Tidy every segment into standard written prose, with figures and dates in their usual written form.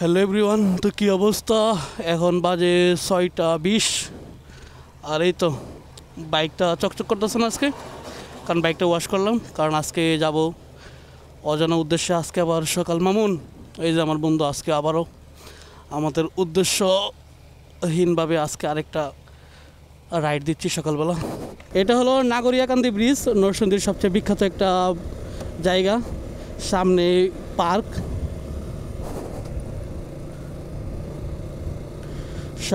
Hello everyone, তো কী অবস্থা? এখন বাজে 6টা 20। আর এই তো বাইকটা চকচক করতেছে না আজকে, কারণ বাইকটা ওয়াশ করলাম, কারণ আজকে যাব অজানা উদ্দেশ্যে। আজকে আবার সকাল মামুন, এই যে আমার বন্ধু, আজকে আবারও আমাদের উদ্দেশ্যহীনভাবে আজকে আরেকটা রাইড দিচ্ছি সকালবেলা। এটা হলো নাগরিয়াকান্দি ব্রিজ, নরসিংদীর সবচেয়ে বিখ্যাত একটা জায়গা। সামনে পার্ক।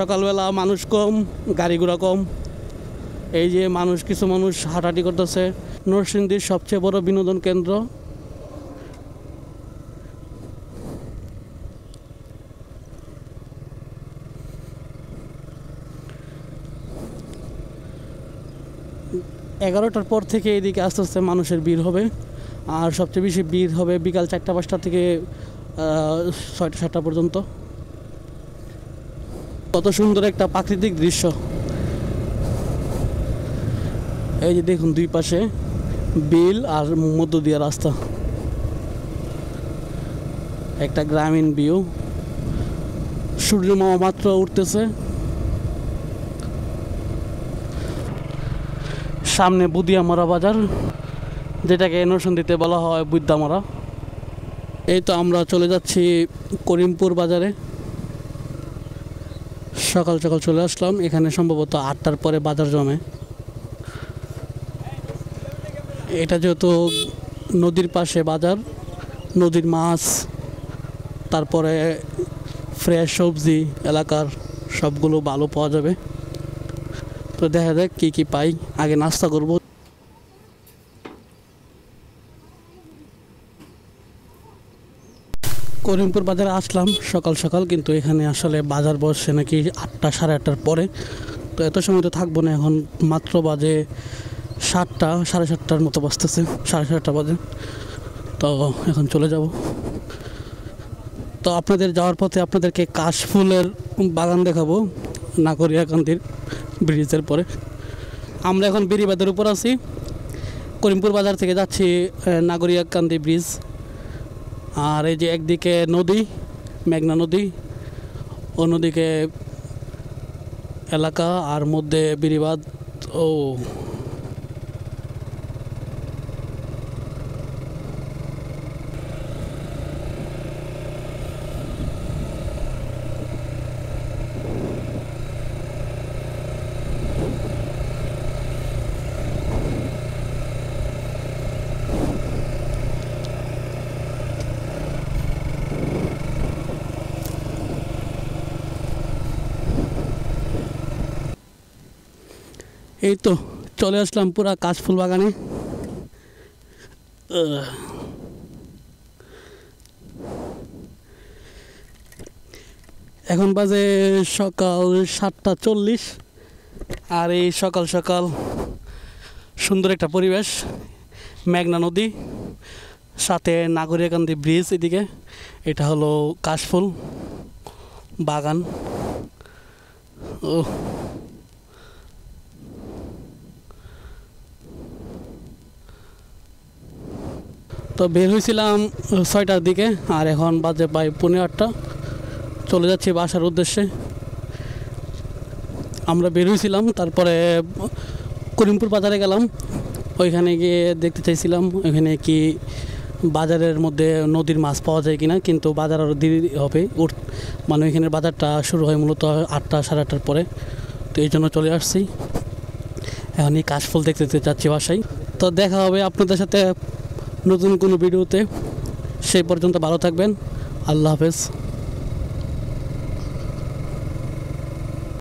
সকালবেলা মানুষ কম, গাড়ি ঘোড়া কম। এই যে কিছু মানুষ হাঁটাহাঁটি করতেছে। নরসিংদীর সবচেয়ে বড় বিনোদন কেন্দ্র। এগারোটার পর থেকে এদিকে আস্তে আস্তে মানুষের ভিড় হবে, আর সবচেয়ে বেশি ভিড় হবে বিকাল 4টা 5টা থেকে 6টা 7টা পর্যন্ত। কত সুন্দর একটা প্রাকৃতিক দৃশ্য। এই যে দেখুন, দুই পাশে বিল আর মধ্য দিয়ে রাস্তা, একটা গ্রামীণ ভিউ। সূর্য মাত্র উঠতেছে। সামনে বুদিয়ামারা বাজার, যেটাকে নরসিংদীতে বলা হয় বুদ্ধামারা। এই তো আমরা চলে যাচ্ছি করিমপুর বাজারে। সকাল সকাল চলে আসলাম এখানে, সম্ভবত 8টার পরে বাজার জমে। এটা যেহেতু নদীর পাশে বাজার, নদীর মাছ, তারপরে ফ্রেশ সবজি এলাকার সবগুলো ভালো পাওয়া যাবে। তো দেখা যাক কী কী পাই, আগে নাস্তা করব। করিমপুর বাজারে আসলাম সকাল সকাল, কিন্তু এখানে আসলে বাজার বসে নাকি 8টা 8:30টার পরে। তো এত সময় তো থাকবো না, এখন মাত্র বাজে 7টা 7:30টার মতো বাজতেছে, 7:30 বাজে। তো এখন চলে যাব। তো আপনাদের যাওয়ার পথে আপনাদেরকে কাশফুলের বাগান দেখাবো নাগরিয়াকান্দির ব্রিজের পরে। আমরা এখন বেরিবাঁধের উপর আছি, করিমপুর বাজার থেকে যাচ্ছি নাগরিয়াকান্দি ব্রিজ। আর এই যে একদিকে নদী, মেঘনা নদী, অন্যদিকে এলাকা, আর মধ্যে বেরিবাঁধ। ও এই তো চলে আসলাম পুরা কাশফুল বাগানে। এখন বাজে সকাল 7টা 40। আর এই সকাল সকাল সুন্দর একটা পরিবেশ, মেঘনা নদী, সাথে নাগরিয়াকান্দি ব্রিজ। এদিকে এটা হলো কাশফুল বাগান। ও তো বের হয়েছিলাম 6টার দিকে, আর এখন বাজে প্রায় 7:45। চলে যাচ্ছি বাসার উদ্দেশ্যে। আমরা বের হয়েছিলাম, তারপরে করিমপুর বাজারে গেলাম। ওইখানে গিয়ে দেখতে চাইছিলাম ওইখানে কি বাজারের মধ্যে নদীর মাছ পাওয়া যায় কিনা, কিন্তু বাজার আরও দেরি হবে। মানে ওইখানের বাজারটা শুরু হয় মূলত 8টা 8:30টার পরে। তো এই জন্য চলে আসছি, এখন এই কাশফুল দেখতে যাচ্ছি বাসায়। তো দেখা হবে আপনাদের সাথে নতুন কোনো ভিডিওতে। সেই পর্যন্ত ভালো থাকবেন। আল্লাহ হাফেজ।